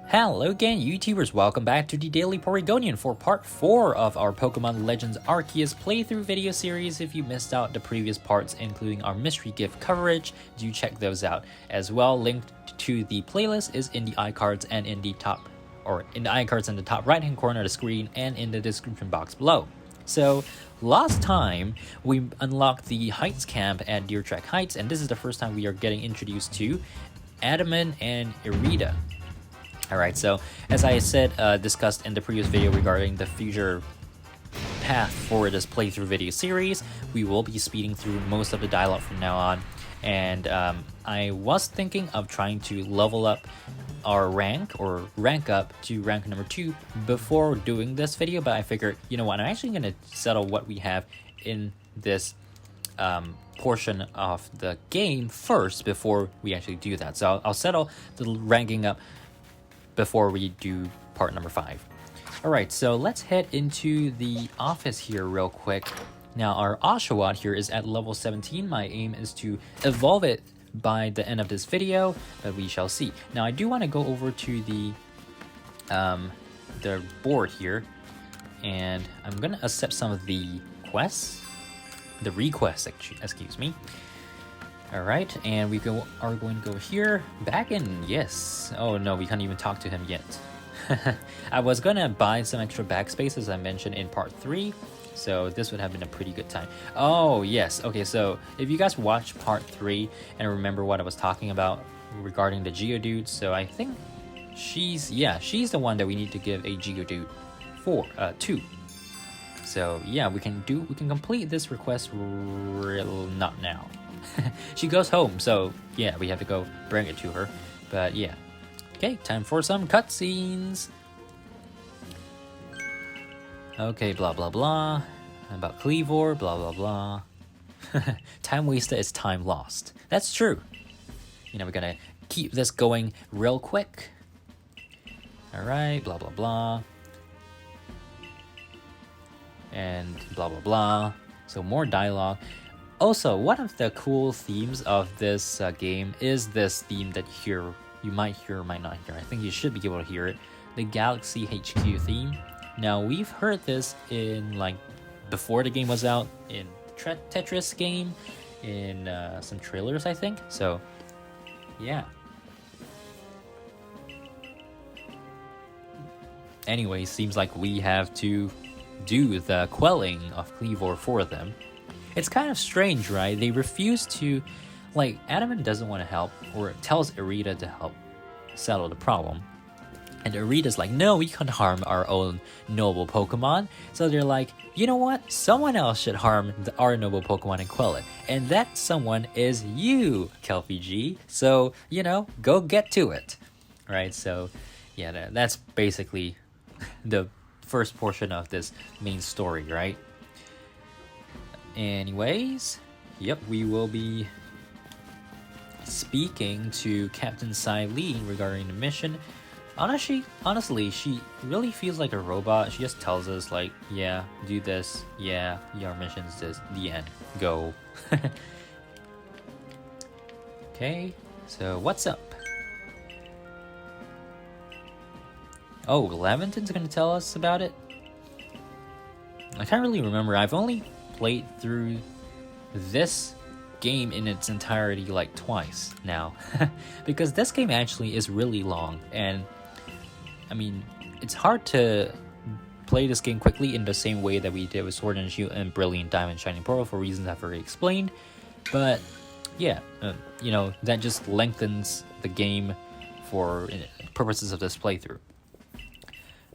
Hello again, YouTubers, welcome back to the Daily Porygonian for part 4 of our Pokemon Legends Arceus playthrough video series. If you missed out the previous parts, including our mystery gift coverage, do check those out. As well, linked to the playlist is in the iCards and in the top, or in the iCards in the top right hand corner of the screen and in the description box below. So, last time we unlocked the Heights camp at Deer Track Heights, and this is the first time we are getting introduced to Adaman and Irida. Alright, so as I said, discussed in the previous video regarding the future path for this playthrough video series, we will be speeding through most of the dialogue from now on, and I was thinking of trying to level up our rank, or rank up to rank number 2 before doing this video, but I figured, you know what, I'm actually going to settle what we have in this portion of the game first before we actually do that. So I'll settle the ranking up before we do part number 5. Alright, so let's head into the office here real quick. Now our Oshawott here is at level 17. My aim is to evolve it by the end of this video, but we shall see. Now I do want to go over to the board here, and I'm gonna accept some of the quests, the requests, excuse me. Alright, and we are going to go here, back in, yes. Oh no, we can't even talk to him yet. I was gonna buy some extra backspace as I mentioned in part 3, so this would have been a pretty good time. Oh yes, okay, so if you guys watched part 3 and remember what I was talking about regarding the Geodude, so I think she's the one that we need to give a Geodude to. So yeah, we can complete this request not now. She goes home, so yeah, we have to go bring it to her. But yeah. Okay, time for some cutscenes. Okay, blah blah blah. About Kleavor, blah blah blah. Time wasted is time lost. That's true. You know, we're gonna keep this going real quick. Alright, blah blah blah. And blah blah blah. So more dialogue. Also, one of the cool themes of this game is this theme that you might hear or might not hear. I think you should be able to hear it. The Galaxy HQ theme. Now, we've heard this in, like, before the game was out, in Tetris game, in some trailers, I think. So, yeah. Anyway, seems like we have to do the quelling of Kleavor for them. It's kind of strange, right? They refuse to, like, Adaman doesn't want to help, or tells Irida to help settle the problem. And Irida's like, no, we can't harm our own noble Pokemon. So they're like, you know what? Someone else should harm our noble Pokemon and quell it. And that someone is you, Kelpie G. So, you know, go get to it. Right? So, yeah, that's basically the first portion of this main story, right? Anyways, yep, we will be speaking to Captain Cylene regarding the mission. Honestly, she really feels like a robot. She just tells us, like, yeah, do this, yeah, your mission's this, the end, go. Okay, so what's up? Oh, Laventon's gonna tell us about it? I can't really remember. I've only played through this game in its entirety like twice now. Because this game actually is really long, and I mean, it's hard to play this game quickly in the same way that we did with Sword and Shield and Brilliant Diamond Shining Pearl for reasons I've already explained. But yeah, you know, that just lengthens the game for purposes of this playthrough.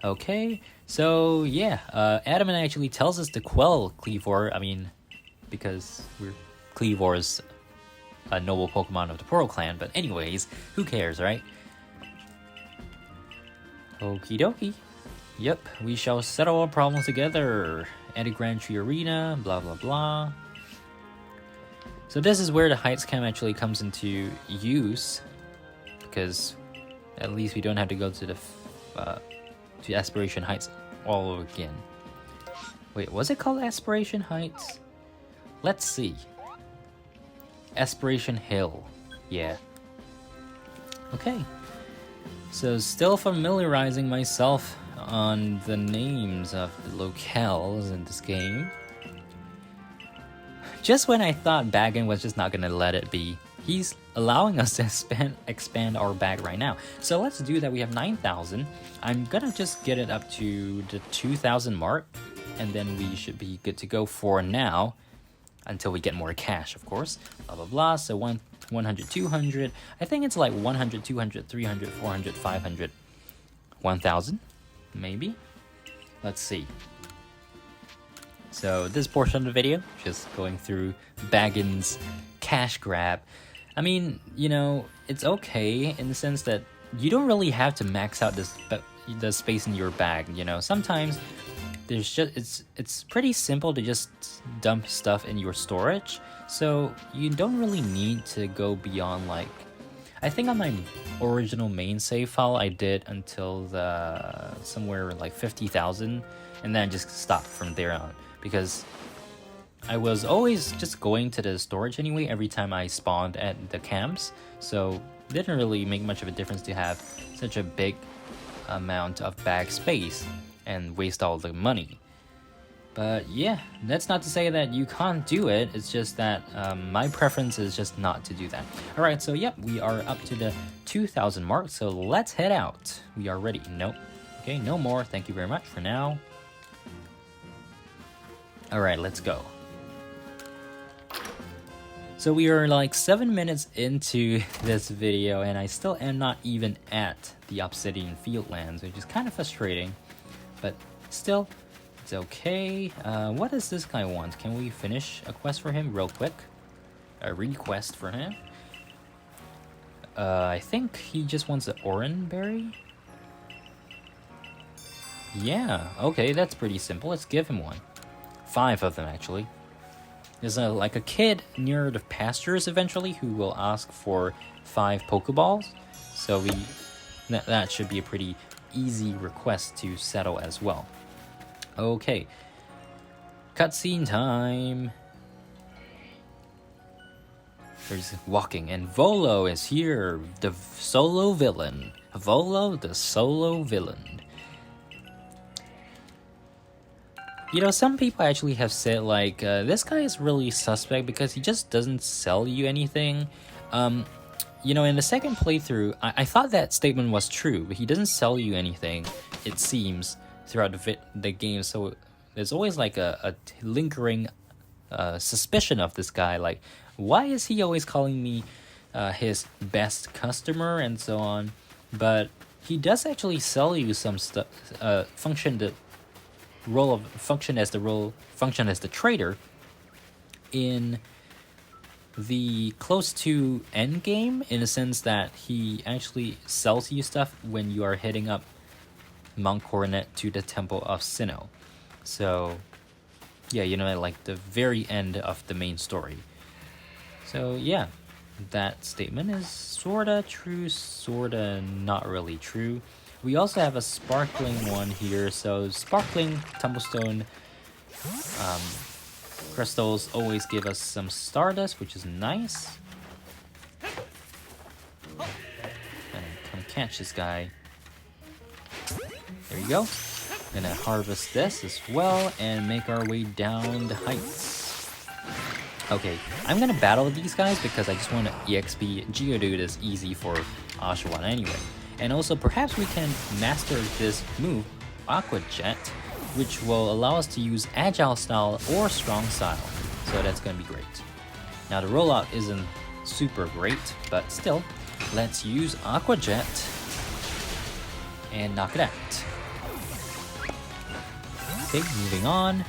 Okay, so yeah, Adaman actually tells us to quell Kleavor. I mean, because Kleavor is a noble Pokemon of the Pearl Clan, but anyways, who cares, right? Okie dokie. Yep, we shall settle our problems together. At a Grand Tree Arena, blah blah blah. So this is where the Heights camp actually comes into use, because at least we don't have to go to the to Aspiration Heights all over again. Wait, was it called Aspiration Heights? Let's see. Aspiration Hill. Yeah. Okay. So still familiarizing myself on the names of the locales in this game. Just when I thought Baggin was just not gonna let it be, he's allowing us to expand our bag right now. So let's do that. We have 9,000. I'm gonna just get it up to the 2,000 mark, and then we should be good to go for now, until we get more cash, of course. Blah blah blah. So 100, 200. I think it's like 100, 200, 300, 400, 500, 1,000, maybe. Let's see. So this portion of the video, just going through Baggin's cash grab. I mean, you know, it's okay in the sense that you don't really have to max out the space in your bag. You know, sometimes there's just it's pretty simple to just dump stuff in your storage. So you don't really need to go beyond, like, I think on my original main save file I did until the somewhere like 50,000, and then I just stopped from there on, because I was always just going to the storage anyway every time I spawned at the camps, so it didn't really make much of a difference to have such a big amount of bag space and waste all the money. But yeah, that's not to say that you can't do it, it's just that my preference is just not to do that. Alright, so yep, we are up to the 2,000 mark, so let's head out. We are ready. Nope. Okay, no more. Thank you very much for now. Alright, let's go. So we are like 7 minutes into this video, and I still am not even at the Obsidian Fieldlands, which is kind of frustrating, but still, it's okay. What does this guy want? Can we finish a quest for him real quick? A request for him? I think he just wants an Oran Berry? Yeah, okay, that's pretty simple. Let's give him one. 5 of them, actually. There's like a kid near the pastures eventually who will ask for 5 Pokeballs. So that should be a pretty easy request to settle as well. Okay. Cutscene time. There's walking, and Volo is here, the solo villain. Volo, the solo villain. You know, some people actually have said, like, this guy is really suspect because he just doesn't sell you anything. You know, in the second playthrough, I thought that statement was true, but he doesn't sell you anything, it seems, throughout the game. So there's always like a lingering suspicion of this guy, like, why is he always calling me his best customer and so on. But he does actually sell you some stuff, function as the trader in the close to end game, in a sense that he actually sells you stuff when you are heading up Mount Coronet to the Temple of Sinnoh. So yeah, you know, like the very end of the main story. So yeah, that statement is sorta true, sorta not really true. We also have a sparkling one here, so sparkling tumblestone crystals always give us some stardust, which is nice. And come catch this guy. There you go. Gonna harvest this as well and make our way down the heights. Okay, I'm gonna battle these guys because I just want to EXP. Geodude is easy for Oshawott anyway. And also, perhaps we can master this move, Aqua Jet, which will allow us to use Agile Style or Strong Style. So that's going to be great. Now, the rollout isn't super great, but still, let's use Aqua Jet and knock it out. Okay, moving on.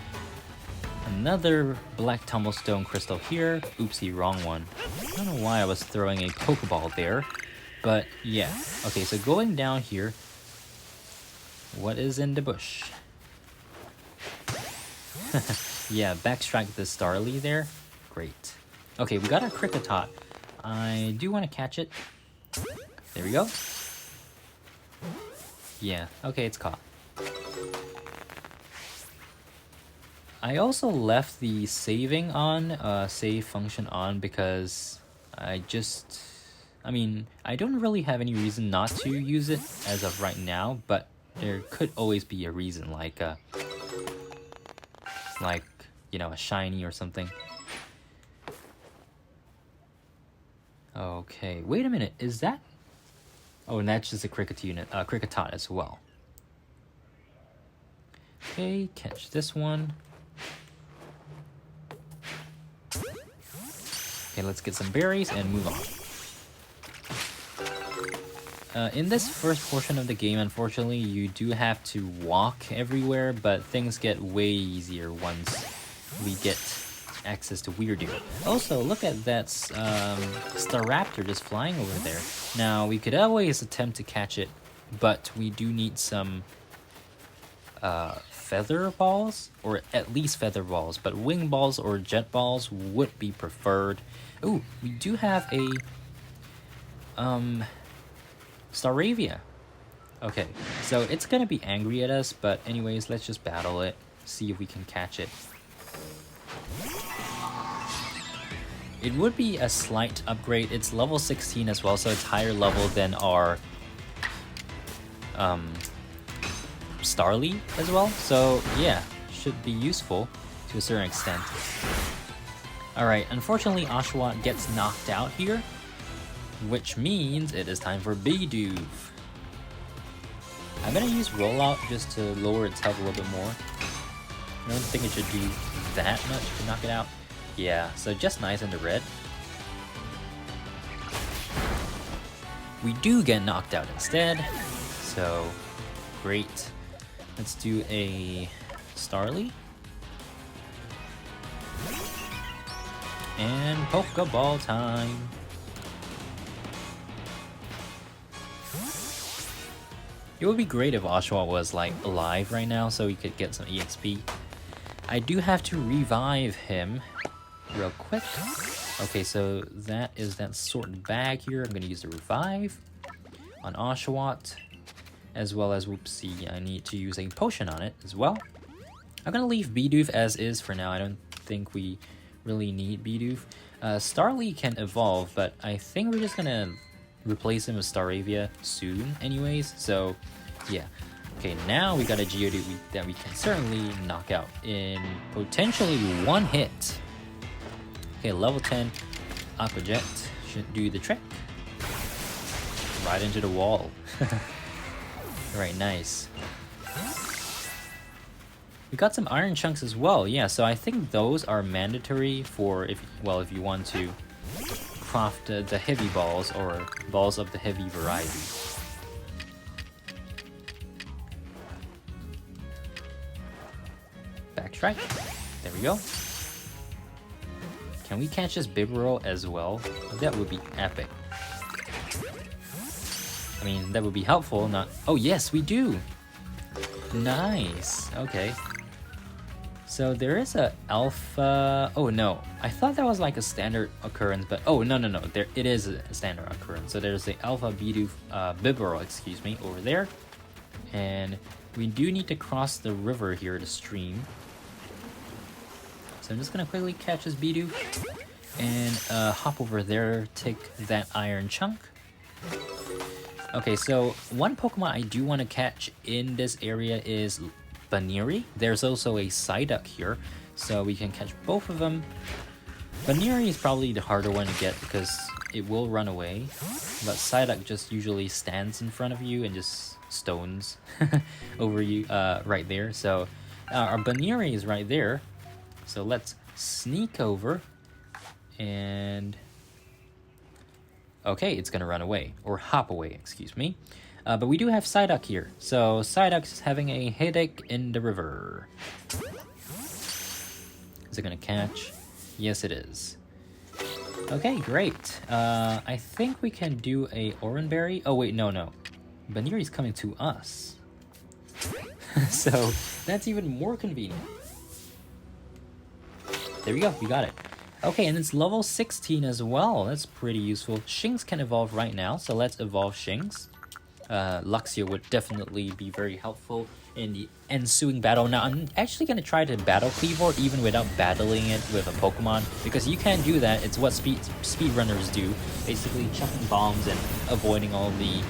Another black tumblestone crystal here. Oopsie, wrong one. I don't know why I was throwing a Pokeball there. But yeah, okay, so going down here, what is in the bush? Yeah, backstrike the Starly there. Great. Okay, we got our Kricketot. I do want to catch it. There we go. Yeah, okay, it's caught. I also left the saving on, save function on, because I just I mean, I don't really have any reason not to use it as of right now, but there could always be a reason, like, you know, a shiny or something. Okay, wait a minute, is that... Oh, and that's just a Kricketot as well. Okay, catch this one. Okay, let's get some berries and move on. In this first portion of the game, unfortunately, you do have to walk everywhere, but things get way easier once we get access to Weirdo. Also, look at that Staraptor just flying over there. Now, we could always attempt to catch it, but we do need some feather balls, or at least feather balls, but wing balls or jet balls would be preferred. Oh, we do have a Staravia. Okay, so it's gonna be angry at us, but anyways, let's just battle it, see if we can catch it. It would be a slight upgrade. It's level 16 as well, so it's higher level than our Starly as well. So yeah, should be useful to a certain extent. Alright, unfortunately Oshawott gets knocked out here, which means it is time for Bidoof. I'm gonna use Rollout just to lower its health a little bit more. I don't think it should do that much to knock it out. Yeah, so just nice in the red. We do get knocked out instead, so great. Let's do a Starly. And Pokeball time. It would be great if Oshawott was like alive right now so we could get some EXP. I do have to revive him real quick. Okay, so that is that sorted bag here. I'm gonna use the revive on Oshawott, as well as, whoopsie, I need to use a potion on it as well. I'm gonna leave Bidoof as is for now. I don't think we really need Bidoof. Starly can evolve, but I think we're just gonna replace him with Staravia soon anyways, so yeah. Okay, now we got a Geodude that we can certainly knock out in potentially one hit. Okay, level 10 Aqua Jet should do the trick. Right into the wall. Alright, nice. We got some iron chunks as well, yeah, so I think those are mandatory for if you want to craft the heavy balls or balls of the heavy variety. Backstrike. There we go. Can we catch this Bibarel as well? That would be epic. I mean, that would be helpful, not... Oh, yes, we do! Nice. Okay. So there is a alpha... Oh, no. I thought that was like a standard occurrence, but... Oh, no. There, it is a standard occurrence. So there's the alpha Bibarel, excuse me, over there. And we do need to cross the river here, the stream. So I'm just gonna quickly catch this Bidoof and hop over there, take that iron chunk. Okay, so one Pokemon I do want to catch in this area is Baniri. There's also a Psyduck here, so we can catch both of them. Baniri is probably the harder one to get because it will run away, but Psyduck just usually stands in front of you and just stones over you right there. So our Baniri is right there. So let's sneak over and... Okay, it's gonna run away, or hop away, excuse me. But we do have Psyduck here. So Psyduck's having a headache in the river. Is it gonna catch? Yes, it is. Okay, great. I think we can do a Oranberry. Oh wait, no. Baniri's coming to us. So that's even more convenient. There we go, we got it. Okay, and it's level 16 as well. That's pretty useful. Shinx can evolve right now, so let's evolve Shinx. Luxio would definitely be very helpful in the ensuing battle. Now, I'm actually going to try to battle Kleavor even without battling it with a Pokemon, because you can do that. It's what speedrunners do, basically chucking bombs and avoiding all the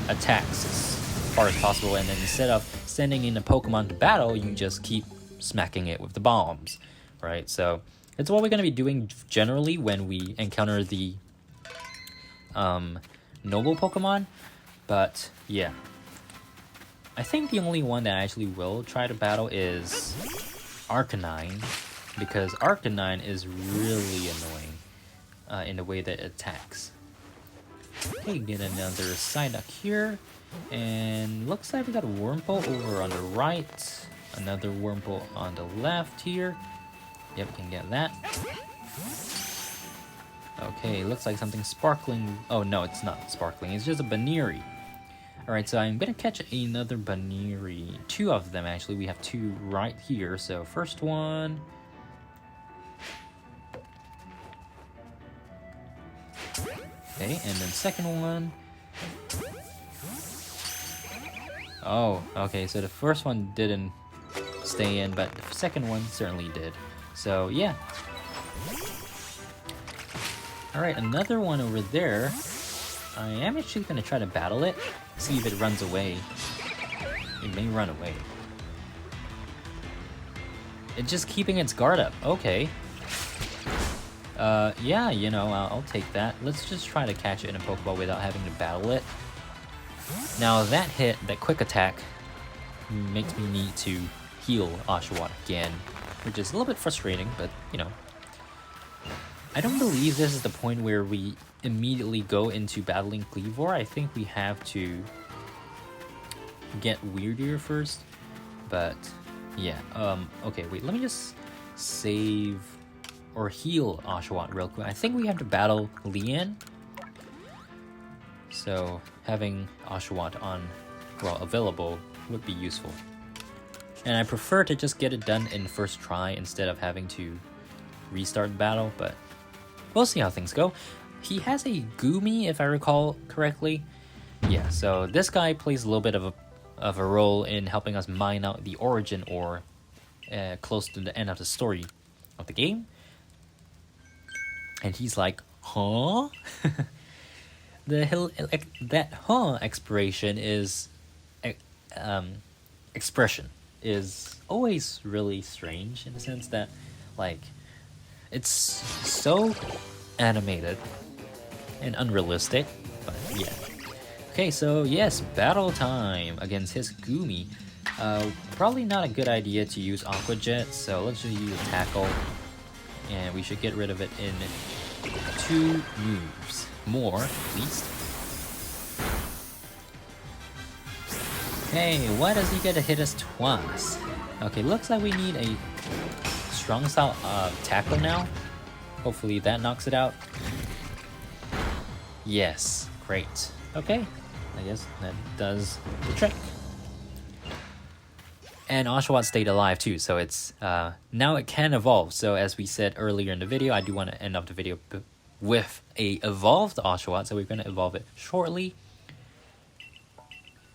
attacks as far as possible, and then instead of sending in a Pokemon to battle, you just keep smacking it with the bombs, right? So it's what we're going to be doing generally when we encounter the noble Pokemon. But yeah, I think the only one that I actually will try to battle is Arcanine, because Arcanine is really annoying in the way that it attacks. Okay, get another Psyduck here, and looks like we got a Wurmple over on the right, another Wurmple on the left here. Yep, can get that. Okay, looks like something sparkling. Oh no, it's not sparkling, it's just a Baneri. Alright, so I'm gonna catch another Baneri. Two of them actually, we have two right here. So first one. Okay, and then second one. Oh, okay, so the first one didn't stay in, but the second one certainly did. So yeah. Alright, another one over there. I am actually going to try to battle it, see if it runs away. It may run away. It's just keeping its guard up. Okay. Yeah, you know, I'll take that. Let's just try to catch it in a Pokeball without having to battle it. Now that hit, that quick attack, makes me need to heal Oshawott again, which is a little bit frustrating, but, you know. I don't believe this is the point where we immediately go into battling Kleavor. I think we have to get Weirdier first, but yeah. Okay, wait, let me just save or heal Oshawott real quick. I think we have to battle Leon, so having Oshawott on, well, available would be useful. And I prefer to just get it done in first try instead of having to restart the battle, but we'll see how things go. He has a Goomy, if I recall correctly. Yeah, so this guy plays a little bit of a role in helping us mine out the origin ore close to the end of the story of the game. And he's like, huh? That huh expiration is expression is always really strange in the sense that, like, it's so animated and unrealistic, but yeah. Okay, so yes, battle time against his Goomy. Probably not a good idea to use Aqua Jet, so let's just use a Tackle, and we should get rid of it in 2 moves. More, at least. Hey, why does he get to hit us twice? Okay, looks like we need a strong style Tackle now. Hopefully that knocks it out. Yes, great. Okay, I guess that does the trick. And Oshawott stayed alive too, so it's now it can evolve. So as we said earlier in the video, I do want to end up the video with a evolved Oshawott, so we're going to evolve it shortly.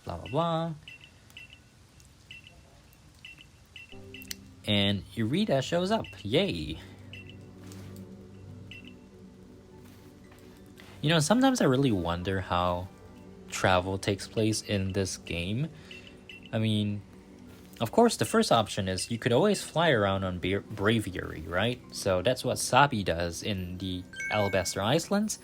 Blah blah blah. And Irida shows up. Yay! You know, sometimes I really wonder how travel takes place in this game. I mean, of course, the first option is you could always fly around on Braviary, right? So that's what Sabi does in the Alabaster Islands.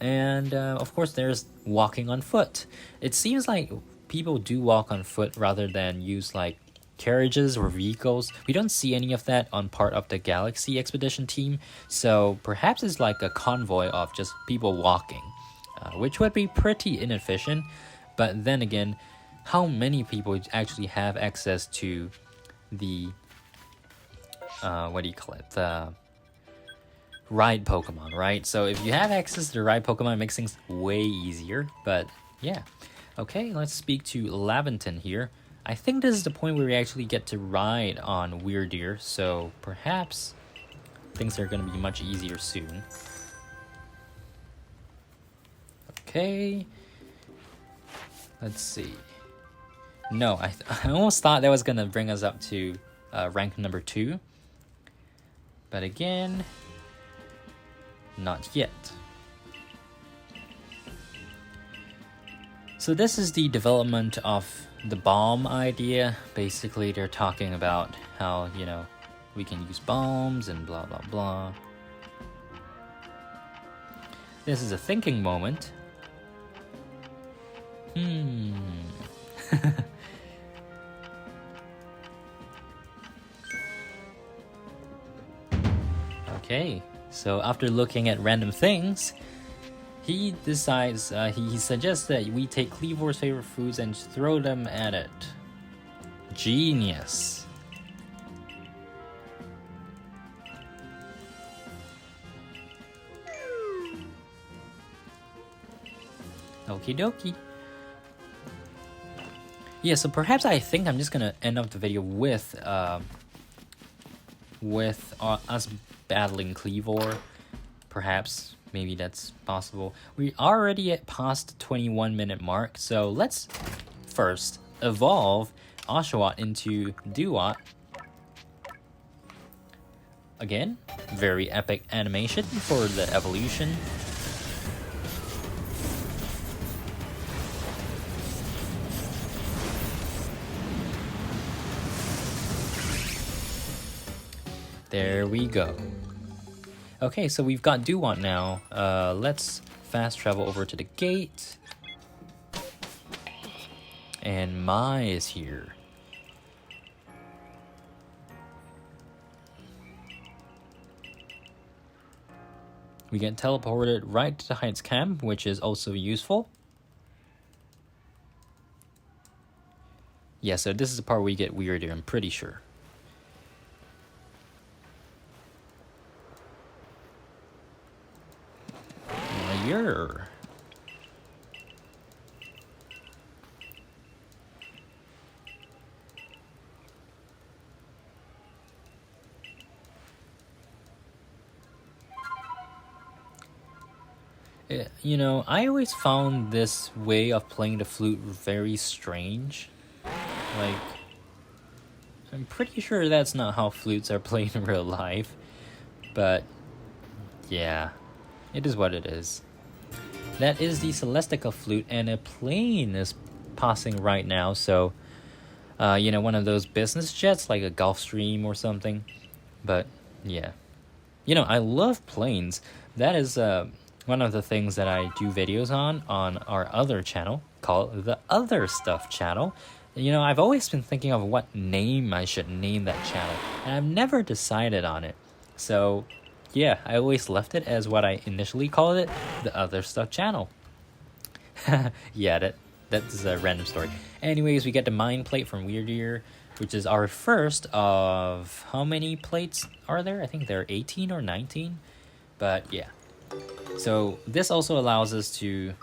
And, of course, there's walking on foot. It seems like people do walk on foot rather than use, like, carriages or vehicles. We don't see any of that on part of the Galaxy Expedition team, so perhaps it's like a convoy of just people walking, which would be pretty inefficient. But then again, how many people actually have access to the what do you call it, the ride Pokemon, right? So if you have access to the ride Pokemon, it makes things way easier. But yeah, okay, let's speak to Laventon here. I think this is the point where we actually get to ride on Weirdier, so perhaps things are going to be much easier soon. Okay. Let's see. No, I almost thought that was gonna bring us up to rank number 2. But again, not yet. So this is the development of the bomb idea. Basically, they're talking about how, you know, we can use bombs and blah blah blah. This is a thinking moment. Okay, so after looking at random things, he decides, he suggests that we take Kleavor's favorite foods and throw them at it. Genius. Okie dokie. Yeah, so perhaps I think I'm just gonna end up the video with us battling Kleavor. Perhaps, maybe that's possible. We already at past the 21-minute mark, so let's first evolve Oshawott into Duat. Again, very epic animation for the evolution. There we go. Okay, so we've got Duat now. Let's fast travel over to the gate. And Mai is here. We get teleported right to the Heights camp, which is also useful. Yeah, so this is the part where we get weirder, I'm pretty sure. You're... You know, I always found this way of playing the flute very strange. Like, I'm pretty sure that's not how flutes are played in real life. But, yeah, it is what it is. That is the Celestica flute, and a plane is passing right now, so, you know, one of those business jets, like a Gulfstream or something. But, yeah. You know, I love planes. That is, one of the things that I do videos on our other channel, called the Other Stuff channel. You know, I've always been thinking of what name I should name that channel, and I've never decided on it. So, yeah, I always left it as what I initially called it, the Other Stuff channel. Yeah, that's a random story. Anyways, we get the Mind Plate from Weird Ear, which is our first of... How many plates are there? I think there are 18 or 19. But, yeah. So, this also allows us to...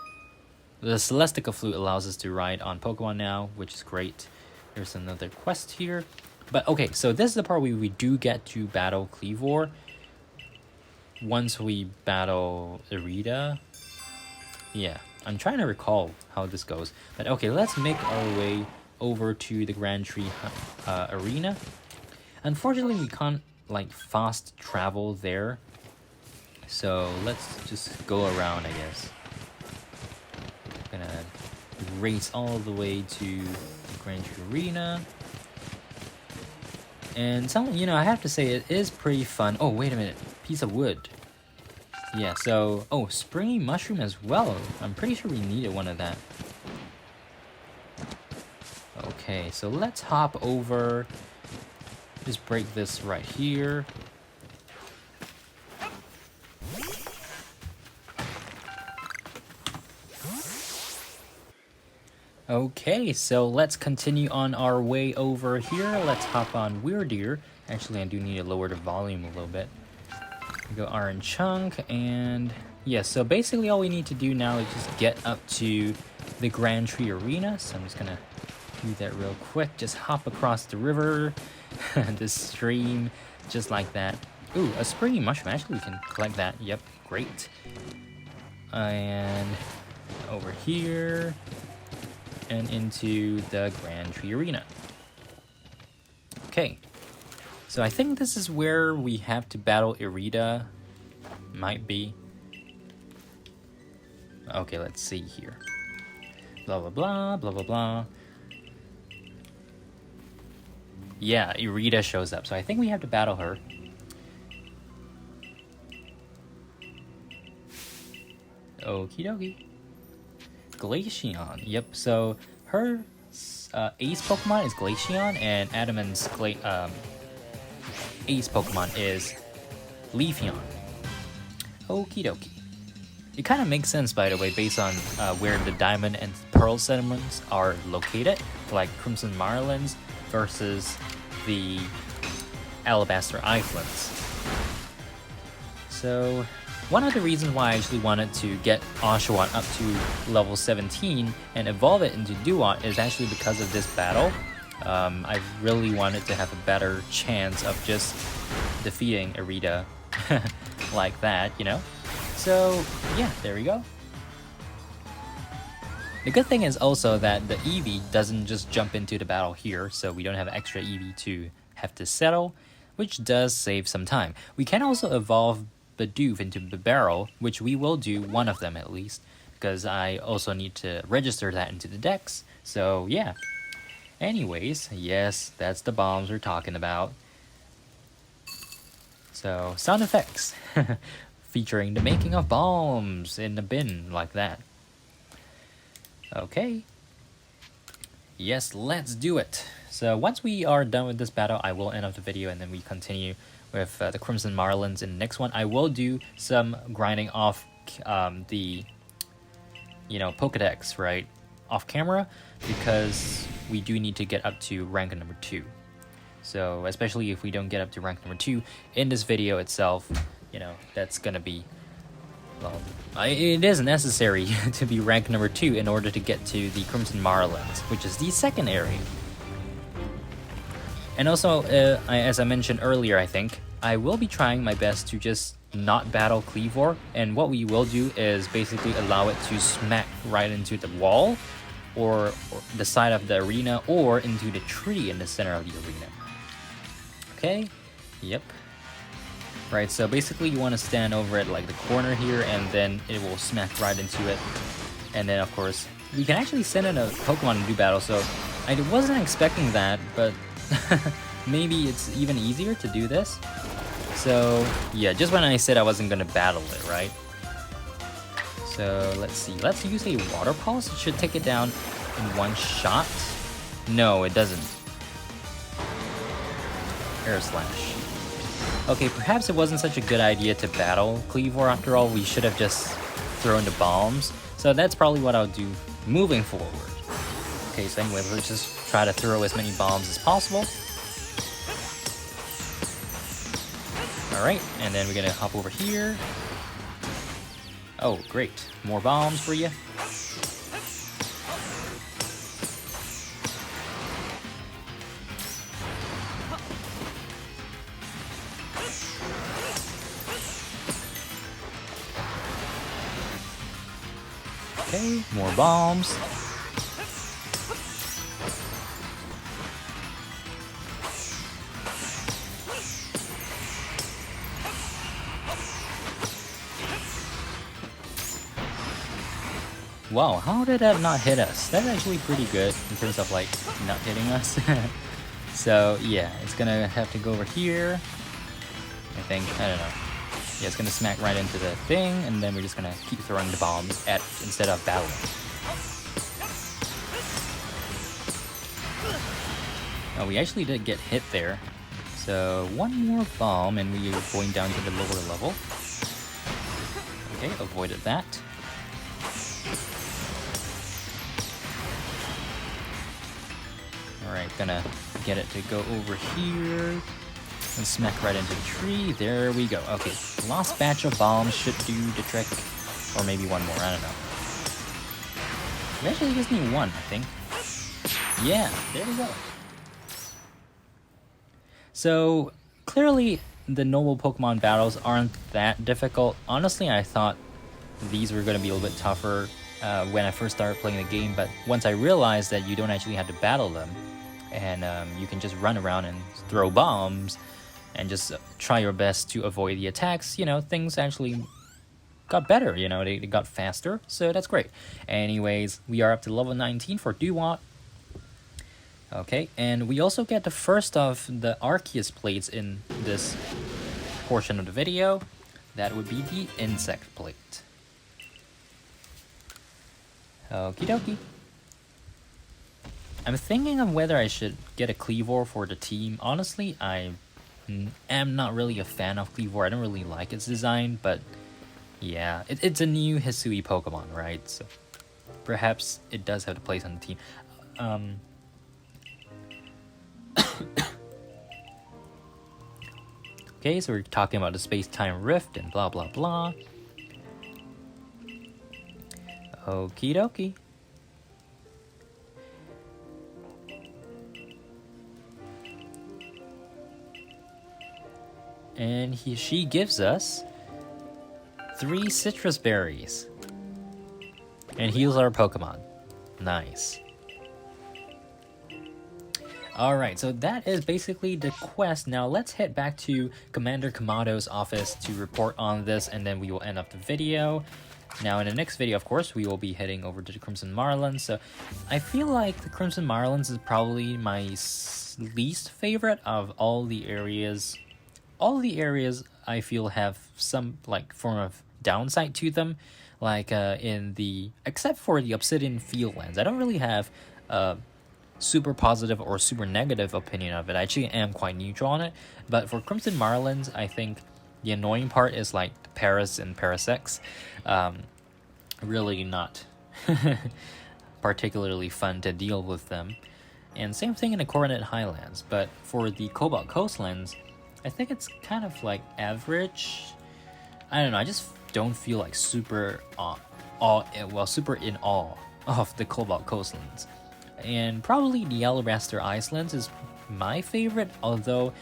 The Celestica flute allows us to ride on Pokemon now, which is great. There's another quest here. But, okay, so this is the part where we do get to battle Kleavor. Once we battle Irida. Yeah, I'm trying to recall how this goes. But, okay, let's make our way over to the Grand Tree Arena. Unfortunately, we can't, like, fast travel there. So, let's just go around, I guess. Gonna race all the way to the Grand Tree Arena. And some, you know, I have to say it is pretty fun. Oh, wait a minute. Piece of wood. Yeah, so... Oh, springy mushroom as well. I'm pretty sure we needed one of that. Okay, so let's hop over. Just break this right here. Okay, so let's continue on our way over here. Let's hop on Weird Ear. Actually, I do need to lower the volume a little bit. We go Iron Chunk, and yeah, so basically all we need to do now is just get up to the Grand Tree Arena. So I'm just gonna do that real quick. Just hop across the river, the stream, just like that. Ooh, a springy mushroom. Actually, we can collect that. Yep, great. And over here. and into the Grand Tree Arena. Okay, so I think this is where we have to battle Irida. Might be. Okay, let's see here. Blah, blah, blah, blah, blah, blah. Yeah, Irida shows up, so I think we have to battle her. Okie dokie. Glaceon. Yep, so her ace Pokemon is Glaceon, and Adaman's ace Pokemon is Leafeon. Okie dokie. It kind of makes sense, by the way, based on where the Diamond and Pearl settlements are located, like Crimson Marlins versus the Alabaster Islands. So, one of the reasons why I actually wanted to get Oshawott up to level 17 and evolve it into Duat is actually because of this battle. I really wanted to have a better chance of just defeating Irida like that, you know? So, yeah, there we go. The good thing is also that the Eevee doesn't just jump into the battle here, so we don't have extra Eevee to have to settle, which does save some time. We can also evolve Bidoof into Bibarel, which we will do, one of them at least, because I also need to register that into the dex, so yeah. Anyways, yes, that's the bombs we're talking about. So, sound effects. Featuring the making of bombs in the bin, like that. Okay. Yes, let's do it. So once we are done with this battle, I will end up the video and then we continue with the Crimson Marlins in the next one. I will do some grinding off the, Pokedex, right? Off camera, because we do need to get up to rank number 2. So especially if we don't get up to rank number 2 in this video itself, that's gonna be, well, it is necessary to be rank number 2 in order to get to the Crimson Marlins, which is the second area. And also, as I mentioned earlier, I think, I will be trying my best to just not battle Kleavor, and what we will do is basically allow it to smack right into the wall, or the side of the arena, or into the tree in the center of the arena. Okay, yep. Right, so basically you want to stand over at like the corner here, and then it will smack right into it. And then of course, we can actually send in a Pokemon to do battle, so I wasn't expecting that, but maybe it's even easier to do this. So yeah, just when I said I wasn't gonna battle it, right? So let's see, let's use a Water Pulse. It should take it down in one shot. No, it doesn't. Air Slash. Okay, perhaps it wasn't such a good idea to battle Kleavor. After all, we should have just thrown the bombs. So that's probably what I'll do moving forward. Okay, so anyway, let's just try to throw as many bombs as possible. Alright, and then we're gonna hop over here. Oh, great. More bombs for you. Okay, more bombs. Wow, how did that not hit us? That's actually pretty good in terms of like not hitting us. So yeah, it's gonna have to go over here. I think, I don't know. Yeah, it's gonna smack right into the thing, and then we're just gonna keep throwing the bombs at instead of battling. Oh, we actually did get hit there. So one more bomb, and we are going down to the lower level. Okay, avoided that. Alright, gonna get it to go over here. And smack right into the tree. There we go. Okay, last batch of bombs should do the trick. Or maybe one more, I don't know. We actually just need one, I think. Yeah, there we go. So, clearly the normal Pokemon battles aren't that difficult. Honestly, I thought these were going to be a little bit tougher when I first started playing the game, but once I realized that you don't actually have to battle them, and you can just run around and throw bombs and just try your best to avoid the attacks, you know, things actually got better, you know, they got faster, so that's great. Anyways, we are up to level 19 for Duat. Okay, and we also get the first of the Arceus plates in this portion of the video. That would be the insect plate. Okie dokie. I'm thinking of whether I should get a Kleavor for the team. Honestly, I am not really a fan of Kleavor. I don't really like its design, but yeah, it's a new Hisui Pokemon, right? So perhaps it does have a place on the team. Okay, so we're talking about the space-time rift and blah blah blah. Okie dokie. And she gives us 3 citrus berries. And heals our Pokemon. Nice. Alright, so that is basically the quest. Now let's head back to Commander Kamado's office to report on this, and then we will end up the video. Now in the next video, of course, we will be heading over to the Crimson Marlins. So I feel like the Crimson Marlins is probably my least favorite of all the areas. All the areas I feel have some like form of downside to them, like except for the Obsidian Fieldlands. I don't really have a super positive or super negative opinion of it. I actually am quite neutral on it. But for Crimson Marlins, I think the annoying part is like Paris and Parasects. Really not particularly fun to deal with them. And same thing in the Coronet Highlands. But for the Cobalt Coastlands, I think it's kind of like average. I don't know, I just don't feel like super in awe of the Cobalt Coastlands. And probably the Alabaster Islands is my favorite, although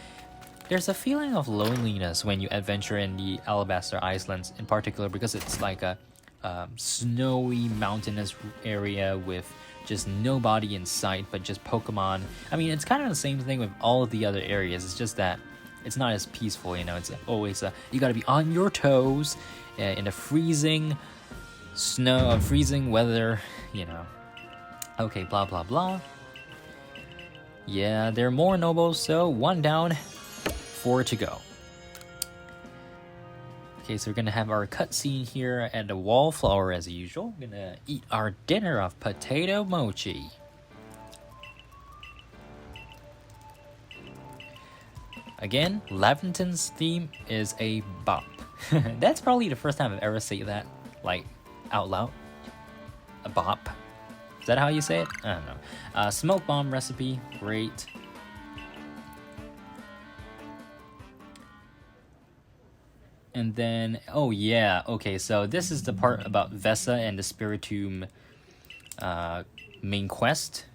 there's a feeling of loneliness when you adventure in the Alabaster Islands in particular, because it's like a snowy mountainous area with just nobody in sight but just Pokemon. I mean, it's kind of the same thing with all of the other areas. It's just that it's not as peaceful, you know. It's always you gotta be on your toes in the freezing snow, freezing weather, you know. Okay, blah blah blah. Yeah, there are more nobles, so 1 down, 4 to go. Okay, so we're gonna have our cutscene here at the Wallflower as usual. We're gonna eat our dinner of potato mochi. Again, Laventon's theme is a bop. That's probably the first time I've ever said that, like, out loud. A bop. Is that how you say it? I don't know. Smoke bomb recipe, great. And then, oh yeah, okay, so this is the part about Vesa and the Spiritomb main quest.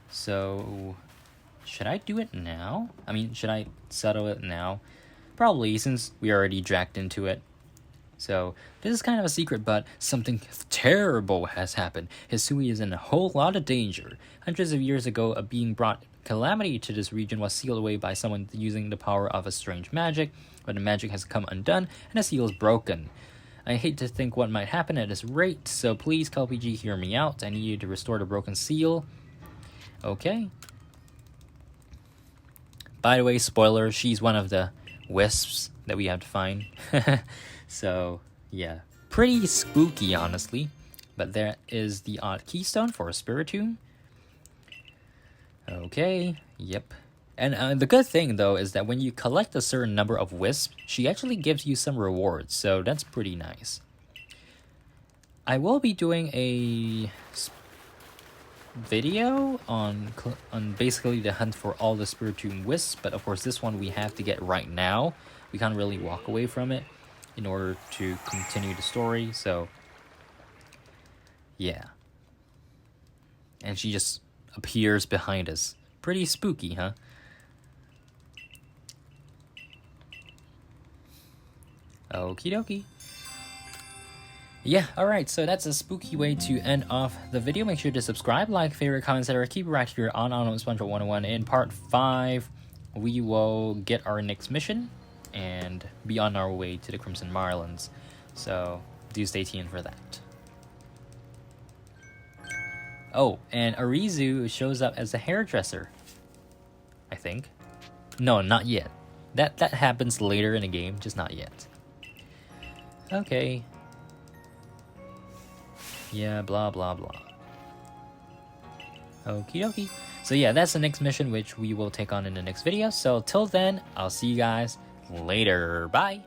So, should I do it now? I mean, should I settle it now? Probably, since we already dragged into it. So, this is kind of a secret, but something terrible has happened. Hisui is in a whole lot of danger. Hundreds of years ago, a being brought calamity to this region was sealed away by someone using the power of a strange magic, but the magic has come undone, and the seal is broken. I hate to think what might happen at this rate, so please, KLPG, hear me out. I need you to restore the broken seal. Okay. By the way, spoiler, she's one of the wisps that we have to find. So, yeah. Pretty spooky, honestly. But there is the odd keystone for a Spiritomb. Okay, yep. And the good thing, though, is that when you collect a certain number of wisps, she actually gives you some rewards, so that's pretty nice. I will be doing a video on basically the hunt for all the Spiritomb wisps, but of course this one we have to get right now. We can't really walk away from it in order to continue the story, so yeah. And she just appears behind us. Pretty spooky, huh? Okie dokie. Yeah, alright, so that's a spooky way to end off the video. Make sure to subscribe, like, favorite, comment, etc. Keep it right here on SpongeBob 101. In part 5, we will get our next mission and be on our way to the Crimson Marlins. So, do stay tuned for that. Oh, and Arizu shows up as a hairdresser, I think. No, not yet. That happens later in the game, just not yet. Okay. Yeah, blah, blah, blah. Okie dokie. So yeah, that's the next mission, which we will take on in the next video. So till then, I'll see you guys later. Bye!